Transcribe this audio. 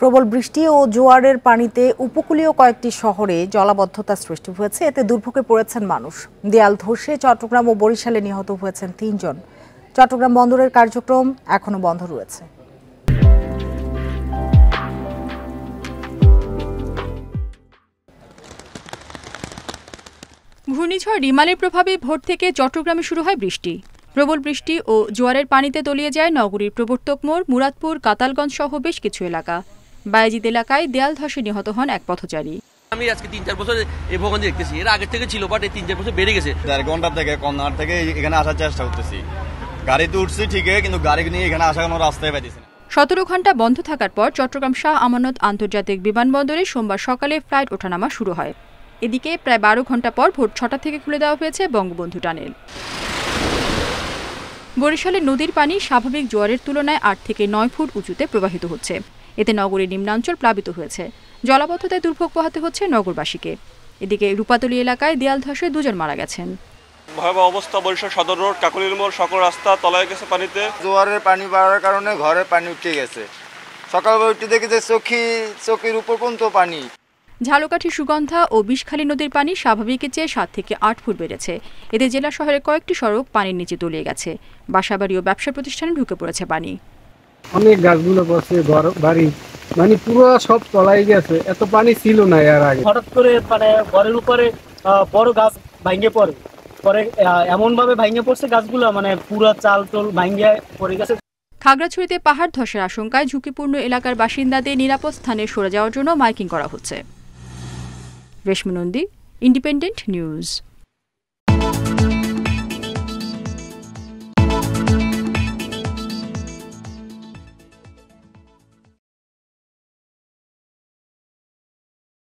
প্রবল বৃষ্টি ও জোয়ারের পানিতে উপকূলীয় কয়েকটি শহরে জলাবদ্ধতা সৃষ্টি হয়েছে। এতে দুর্ভোগে পড়েছেন মানুষ। দেয়াল ধসে চট্টগ্রাম ও বরিশালে নিহত হয়েছেন ৩ জন। চট্টগ্রাম বন্দরের কার্যক্রম এখনো বন্ধ রয়েছে। ঘূর্ণিঝড় রিমালের প্রভাবে ভোর থেকে চট্টগ্রামে শুরু হয় বৃষ্টি। প্রবল বৃষ্টি ও জোয়ারের পানিতে তলিয়ে যায় নগরীর প্রবর্তক মোড়, মুরাদপুর, কাতালগঞ্জ সহ বেশ কিছু এলাকা। বায়েজিদ এলাকায় দেয়াল ধসে নিহত হন এক পথচারী। আমি আজকে ৩-৪ বছর এই ভবন দেখতেছি, এর আগে থেকে ছিল, বাট এই 3-4 বছর বেড়ে গেছে। 1.5 ঘন্টা থেকে কর্নার থেকে এখানে আসার চেষ্টা করতেছি। গাড়িতে উঠছি ঠিকই, কিন্তু গাড়ি নিয়ে এখানে আসার কোনো রাস্তায় পাইতেছি না। 17 ঘন্টা বন্ধ থাকার পর চট্টগ্রাম শাহ আমানত আন্তর্জাতিক বিমানবন্দরে সোমবার সকালে ফ্লাইট ওঠানামা শুরু হয়। এদিকে প্রায় 12 ঘন্টা পর ভোর 6টা থেকে খুলে দেওয়া হয়েছে বঙ্গবন্ধু টানেল। বরিশালের নদীর পানি স্বাভাবিক জোয়ারের তুলনায় 8 থেকে 9 ফুট উঁচুতে প্রবাহিত হচ্ছে। এতে নগরীর নিম্নাঞ্চল প্লাবিত হয়েছে। জলাবদ্ধতায় দুর্ভোগ পোহাতে হচ্ছে নগরবাসীকে। এদিকে রূপাতলী এলাকায় দেয়াল ধসে 2 জন মারা গেছেন। ভয়াবহ অবস্থা বরিশাল সদর রোড, কাকলির মোড়, সকল রাস্তা তলায় গেছে পানিতে। জোয়ারের পানি বাড়ার কারণে ঘরে পানি উঠে গেছে। সকালবেলা উঠে দেখি যে চোখের উপর পর্যন্ত পানি। ঝালকাঠি, সুগন্ধা ও বিষখালী নদীর পানি স্বাভাবিকের চেয়ে 7 থেকে 8 ফুট বেড়েছে। এতে জেলা শহরের কয়েকটি সড়ক পানির নিচে তলিয়ে গেছে। বাসাবাড়ি ও ব্যবসা প্রতিষ্ঠানে ঢুকে পড়েছে পানি। অনেক গাছগুলো পড়ছে, ঘর বাড়ি মানে পুরো সব তলায় গেছে। এত পানি ছিল না এর আগে। হঠাৎ করে মানে ঘরের উপরে বড় গাছ ভাঙে পড়ে, পরে এমন ভাবে ভাঙে পড়ছে গাছগুলো, মানে পুরো চাল টোল ভাঙে পড়ে গেছে। খাগড়াছড়িতে পাহাড় ধসের আশঙ্কায় ঝুঁকিপূর্ণ এলাকার বাসিন্দাদের নিরাপদ স্থানে সরে যাওয়ার জন্য মাইকিং করা হচ্ছে। রেশমী নন্দী, ইন্ডিপেন্ডেন্ট নিউজ।